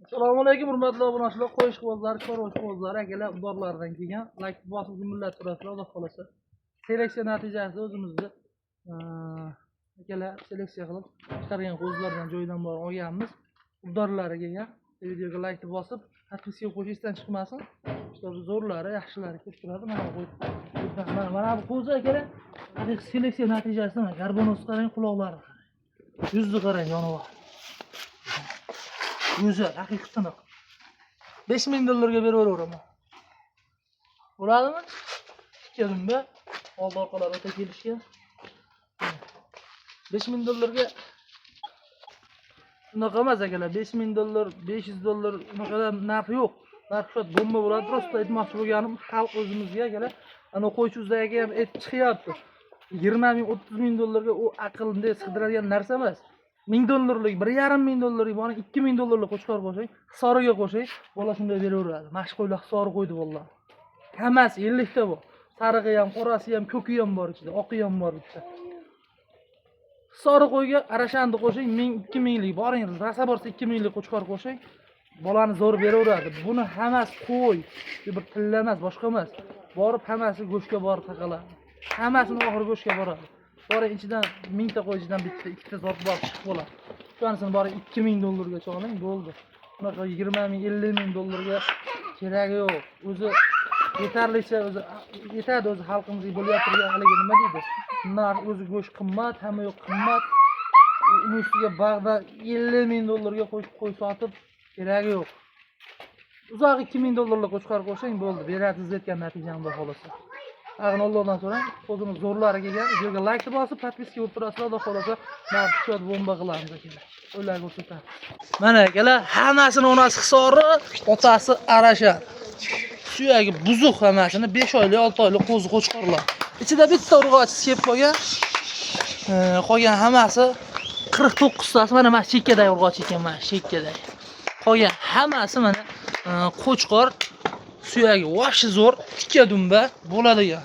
Assalomu alaykum hurmatli obunachilar, qo'yishqibozlar, chorvachiqibozlar, akalar, udorlardan kelgan. Like bosib gumillat turasizlar, Xudo xolasa. Seleksiya natijasida o'zimizni akalar seleksiya qilib chiqargan qo'zlardan joydan borib olganmiz. Udorlari kelgan. Videoga like bosib, podpiska qo'yish esdan chiqmasin. Işte zo'rlari, yaxshilari kelib turadi. Mana qo'yib. Mana bu qo'zi akalar, hozir seleksiya natijasida mana garbonos qarang, quloqlari. Yuzni qarang, yonib. Güzel, hakikaten o. 5.000 dolarga berib o'raman. Bo'ladimi? Keldim be. Oldi orqalar o'ta kelishgan. 5.000 dolarga unaqa emas akalar. 5.000 dolar, 500 dolar unaqa narxi yo'q. Narxi shu bomba bo'ladi. Prosta aytmoqchi bo'lganim xalq o'zimizga akalar. Ana qo'ychuzdagi ham et chiqyapti. 20.000, 30.000 dollarga u aqlni sig'diradigan narsa emas. 1000 dollarlik, 1.5 dollarlik, bana 2000 dollarlik qo'chqor qo'shing, hisoriga qo'shing, bola shunday beraveradi. Mashq qo'ylar hisori qo'ydi vallahi. Hammasi 50 ta bor. Sarig'i ham, qorasi ham, ko'ki ham bor ichida, oqi ham bor ichida. Hisori qo'yga arashandi qo'shing, 1000-2000 lik, boring, rasa borsa 2000 lik qo'chqor qo'shing, bolani zo'r beraveradi. Buni hammasi qo'y, bir tilla emas, boshqa emas. Borib hammasi go'shtga borib taqaladi. Hammasini oxiri go'shtga boradi. Bora ichidan 1000 ta qo'ychidan bitta, ikkita zot bor chiqib bo'ladi. Shuanisini bora 2000 dollarga oling, bo'ldi. Bunaqa 20.000, 50.000 dollarga keragi yo'q. O'zi yetarlicha o'zi yetadi, o'zi xalqimizga bo'lyapti haligi nima deydi? Narx o'zi go'sht qimmat, hamma yo'q qimmat. Uning ustiga bag'da 50.000 dollarga qo'y sotib keragi yo'q. Uzoq 2000 dollarlik qo'chqor qo'shing, bo'ldi. Berasiz aytgan natijani xudo xolasa. Ag'in Allohdan so'rang, o'zimiz zo'rlari kelgan. Videoga like bosib, podpiska o'tirasizlar, xudo xolasa, narxga bomba qilamiz akalar. O'ylar ko'rsatamiz. Mana akalar, hammasini onasi hisori, otasi arashar. Suyagi buzuq hammasini 5 oylik, 6 oylik qo'zi qo'chqorlar. Ichida bitta urg'och kelib qolgan. Qolgan hammasi 49 tasi mana chekkadagi urg'och ekan, mana chekkadagi. Qolgan hammasi mana qo'chqor. Suyagi voshi zo'r, tikka dumba bo'ladigan.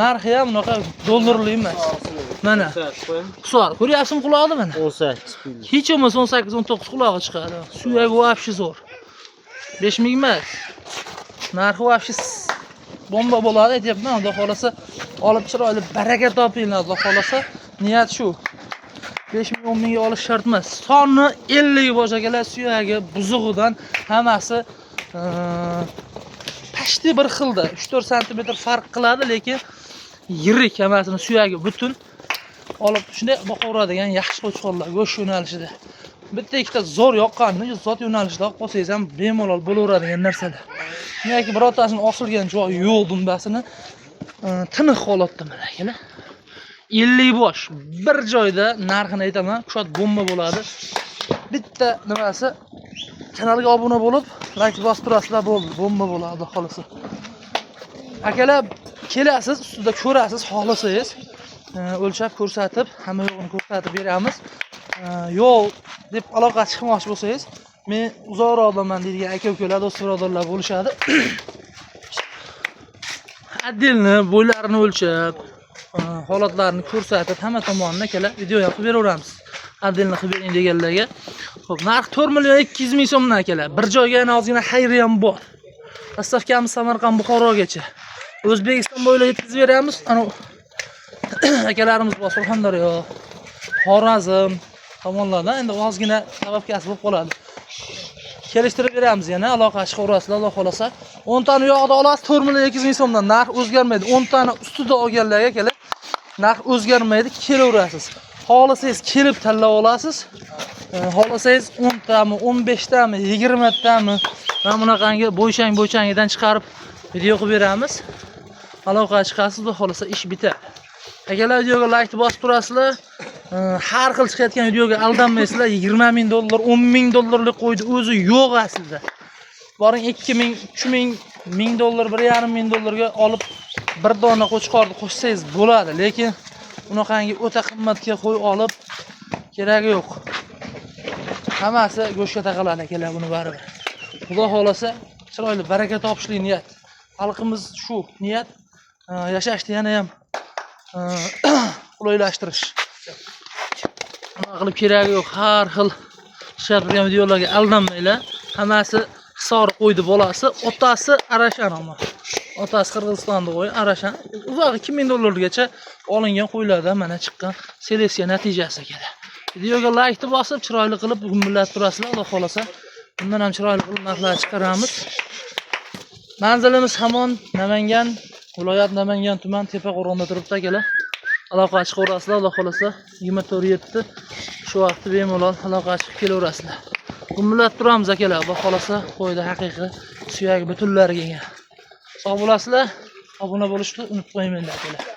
Narxi ham unaqa dollarli emas. Mana. Hisor, ko'ryapsizmi quloqni mana? 18. Hech bo'lmasa 18-19 quloqi chiqadi. Suyagi voshi zo'r. 5000 emas. Narxi voshi bomba bo'ladi, aytayapman. Xudo xolasa olib chiroyli baraka topinglar, xudo xolasa. Niyat shu. 5000, 10.000 ga olish shart emas. Sonni 50 boshagalar suyagi buzug'idan hammasi pashti bir xilda 3-4 sm farq qiladi, lekin yirik hammasini suyagi butun olib shunday boqaveradigan yaxshi qo'chqorlar go'sht yo'nalishida. Bitta ikkita zo'r yoqqanini zot yo'nalishida olib qolsangiz ham bemalol bo'laveradigan narsalar. Yoki birortasini osilgan joyi yo'q dumbasini tiniq holatda mana akalar. 50 bosh bir joyda narxini aytaman, kushot bomba bo'ladi. Bitta nimasi kanalga obuna bo'lib, like bosib turasizlar, bo'ldi, bomba bo'ladi xolasa. Akalar, kelasiz, ustida ko'rasiz, xohlasangiz, o'lchab ko'rsatib, hamma yo'g'ini ko'rsatib beramiz. Yo'q deb aloqa chiqmoqchi bo'lsangiz, men uzoqroqdaman deydigan aka-ukalar, do'st birodarlar bo'lishadi. Adilni bo'ylarini o'lchab, holatlarini ko'rsatib, hamma tomonini akalar video yapib beraveramiz. Adilni qilib bering deganlarga. Xo'p, narx 4.200.000 so'mdan akalar. Bir joyga ozgina xayri ham bor. Dastavkamiz Samarqand Buxorogacha. O'zbekiston bo'ylab yetkazib beramiz. Ana akalarimiz bor Surxondaryo, Xorazm tomonlardan endi ozgina sababkasi bo'lib qoladi. Kelishtirib beramiz yana, aloqa chiqaverasizlar, Alloh xolasa. 10 tani yog'da olasiz 4.200.000 so'mdan. Narx o'zgarmaydi. 10 tani ustida olganlarga akalar narx o'zgarmaydi, kelaverasiz. Xohlasangiz kelib tanlab olasiz. Xohlasangiz 10 tami, 15 tami, 20 tami mana bunaqangi bo'ychangidan chiqarib video qilib beramiz. Aloqa chiqasiz, xudo xolasa ish bitadi. Akalar, videoga like bosib turasizlar. Har xil chiqayotgan videoga aldanmaysizlar. 20.000 dollar, 10.000 dollarlik qo'ydi o'zi yo'q aslida. Boring 2.000, 3.000, 1000 dollar, 1.5 dollarga olib bir dona qo'chqorni qo'shsangiz bo'ladi, lekin bunaqangi o'ta qimmatga qo'y olib keragi yo'q. Hammasi go'shtga taqaladi akalar, buni baribir. Xudo xolasa chiroyli baraka topishlik niyat. Xalqimiz shu niyat, yashashni yana ham qulaylashtirish. Nima qilib keragi yo'q, har xil chiqib turgan videolarga aldanmanglar. hammasi Hisor qo'ydi bolasi. Otasi Arashan ama. Otasi Qirg'izistonda qo'y, Arashan. Uzoq 2000 dollargacha olingan qo'ylardan mana chiqqan seleksiya natijasi kerak. Videoga like bosib, chiroyli qilib gumillab turasizlar, Alloh xolasa. Bundan ham chiroyli qilib narxlar chiqaramiz. Manzilimiz hamon Namangan, viloyat Namangan tuman Tepaqo'rg'onda turibdi akalar. Aloqa chiqaverasizlar, Alloh xolasa 24/7 shu vaqtda bemalol aloqa chiqib kelaverasizlar. Gumillab turamiz akalar, Alloh xolasa qo'yda haqiqiy suyak butunlariga. Sog' bo'lasizlar. Obuna bo'lishni unutmayman akalar.